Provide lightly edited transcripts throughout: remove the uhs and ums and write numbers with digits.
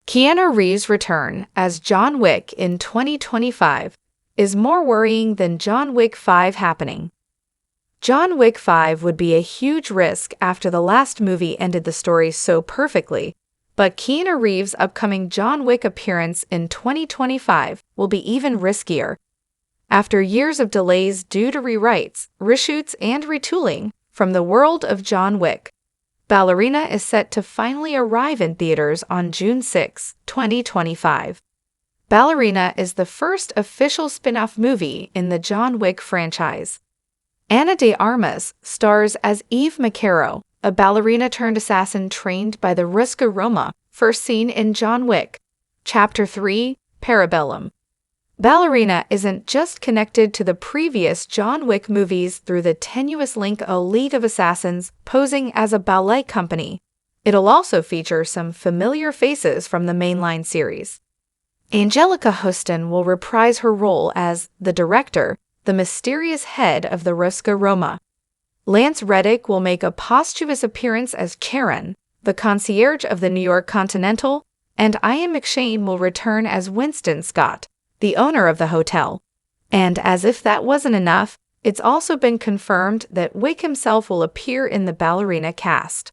Keanu Reeves' return as John Wick in 2025 is more worrying than John Wick 5 happening. John Wick 5 would be a huge risk after the last movie ended the story so perfectly, but Keanu Reeves' upcoming John Wick appearance in 2025 will be even riskier. After years of delays due to rewrites, reshoots, and retooling from the world of John Wick, Ballerina is set to finally arrive in theaters on June 6, 2025. Ballerina is the first official spin-off movie in the John Wick franchise. Ana de Armas stars as Eve Macaro, a ballerina-turned-assassin trained by the Ruska Roma, first seen in John Wick, Chapter 3, Parabellum. Ballerina isn't just connected to the previous John Wick movies through the tenuous link a league of assassins posing as a ballet company. It'll also feature some familiar faces from the mainline series. Angelica Houston will reprise her role as the director, the mysterious head of the Ruska Roma. Lance Reddick will make a posthumous appearance as Karen, the concierge of the New York Continental, and Ian McShane will return as Winston Scott, the owner of the hotel. And as if that wasn't enough, it's also been confirmed that Wick himself will appear in the Ballerina cast.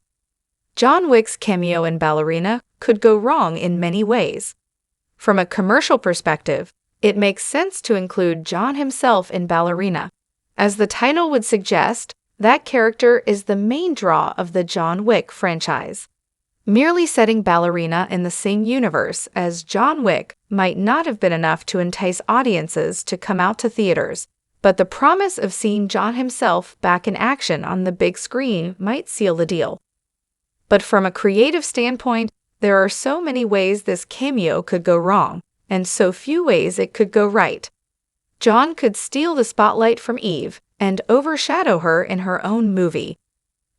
John Wick's cameo in Ballerina could go wrong in many ways. From a commercial perspective, it makes sense to include John himself in Ballerina. As the title would suggest, that character is the main draw of the John Wick franchise. Merely setting Ballerina in the same universe as John Wick might not have been enough to entice audiences to come out to theaters, but the promise of seeing John himself back in action on the big screen might seal the deal. But from a creative standpoint, there are so many ways this cameo could go wrong, and so few ways it could go right. John could steal the spotlight from Eve and overshadow her in her own movie.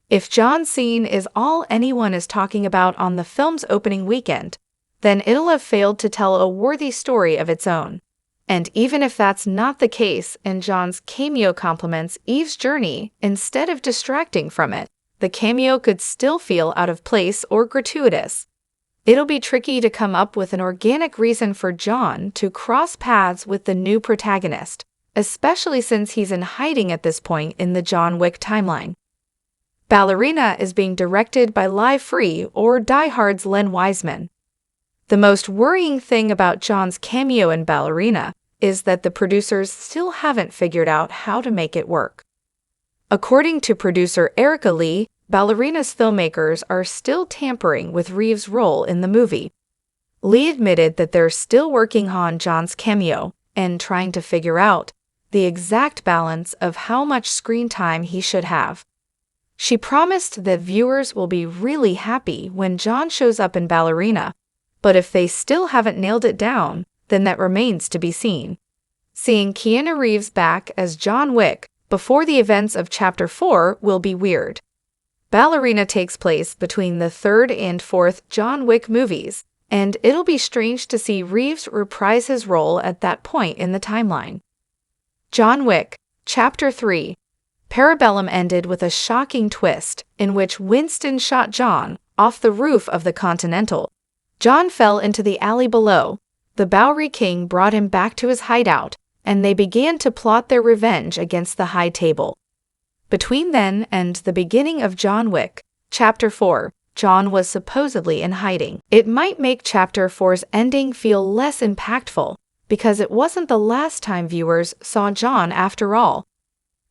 If John's scene is all anyone is talking about on the film's opening weekend, then it'll have failed to tell a worthy story of its own. And even if that's not the case and John's cameo complements Eve's journey instead of distracting from it, the cameo could still feel out of place or gratuitous. It'll be tricky to come up with an organic reason for John to cross paths with the new protagonist, especially since he's in hiding at this point in the John Wick timeline. Ballerina is being directed by Live Free or Die Hard's Len Wiseman. The most worrying thing about John's cameo in Ballerina is that the producers still haven't figured out how to make it work. According to producer Erica Lee, Ballerina's filmmakers are still tampering with Reeves' role in the movie. Lee admitted that they're still working on John's cameo and trying to figure out the exact balance of how much screen time he should have. She promised that viewers will be really happy when John shows up in Ballerina, but if they still haven't nailed it down, then that remains to be seen. Seeing Keanu Reeves back as John Wick before the events of Chapter 4 will be weird. Ballerina takes place between the third and fourth John Wick movies, and it'll be strange to see Reeves reprise his role at that point in the timeline. John Wick, Chapter 3, Parabellum ended with a shocking twist in which Winston shot John off the roof of the Continental. John fell into the alley below. The Bowery King brought him back to his hideout, and they began to plot their revenge against the High Table. Between then and the beginning of John Wick, Chapter 4, John was supposedly in hiding. It might make Chapter 4's ending feel less impactful, because it wasn't the last time viewers saw John after all.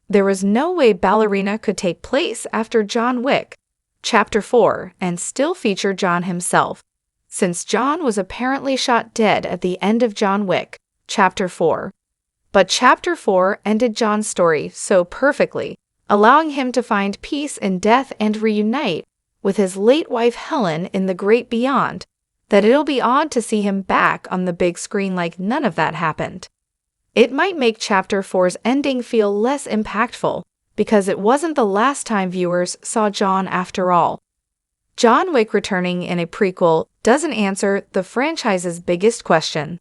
There was no way Ballerina could take place after John Wick, Chapter 4, and still feature John himself, since John was apparently shot dead at the end of John Wick, Chapter 4. But Chapter 4 ended John's story so perfectly, allowing him to find peace in death and reunite with his late wife Helen in the great beyond, that it'll be odd to see him back on the big screen like none of that happened. It might make Chapter 4's ending feel less impactful, because it wasn't the last time viewers saw John after all. John Wick returning in a prequel doesn't answer the franchise's biggest question.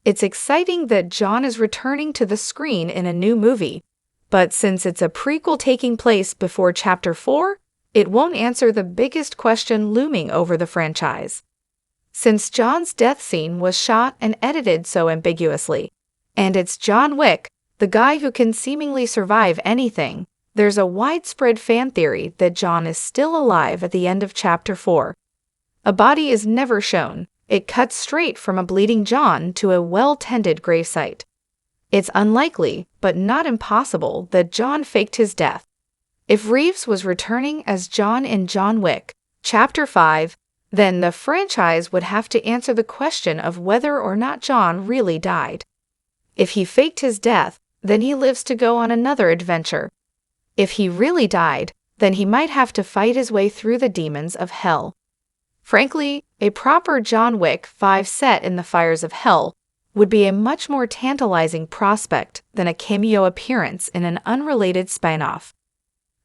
It's exciting that John is returning to the screen in a new movie, but since it's a prequel taking place before Chapter 4, it won't answer the biggest question looming over the franchise. since John's death scene was shot and edited so ambiguously. And it's John Wick, the guy who can seemingly survive anything. There's a widespread fan theory that John is still alive at the end of Chapter 4. A body is never shown. It cuts straight from a bleeding John to a well-tended gravesite. It's unlikely, but not impossible, that John faked his death. If Reeves was returning as John in John Wick, Chapter 5, then the franchise would have to answer the question of whether or not John really died. If he faked his death, then he lives to go on another adventure. If he really died, then he might have to fight his way through the demons of hell. Frankly, a proper John Wick 5 set in the fires of hell would be a much more tantalizing prospect than a cameo appearance in an unrelated spin-off.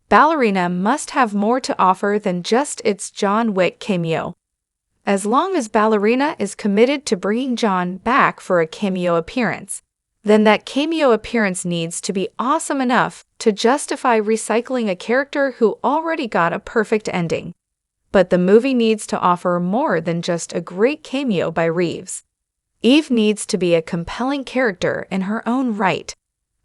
Ballerina must have more to offer than just its John Wick cameo. As long as Ballerina is committed to bringing John back for a cameo appearance, then that cameo appearance needs to be awesome enough to justify recycling a character who already got a perfect ending. But the movie needs to offer more than just a great cameo by Reeves. Eve needs to be a compelling character in her own right.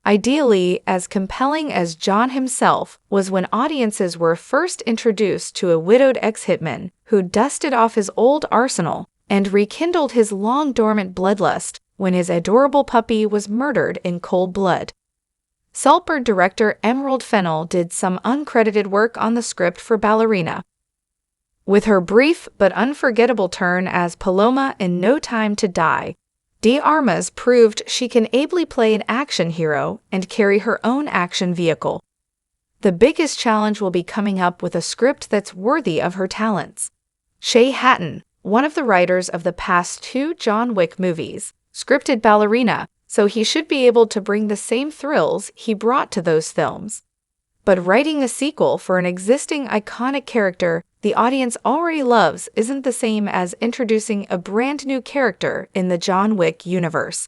Ideally, as compelling as John himself was when audiences were first introduced to a widowed ex-hitman who dusted off his old arsenal and rekindled his long-dormant bloodlust when his adorable puppy was murdered in cold blood. Saltburn director Emerald Fennell did some uncredited work on the script for Ballerina. With her brief but unforgettable turn as Paloma in No Time to Die, De Armas proved she can ably play an action hero and carry her own action vehicle. The biggest challenge will be coming up with a script that's worthy of her talents. Shay Hatton, one of the writers of the past 2 John Wick movies, scripted Ballerina, so he should be able to bring the same thrills he brought to those films. But writing a sequel for an existing iconic character the audience already loves isn't the same as introducing a brand new character in the John Wick universe.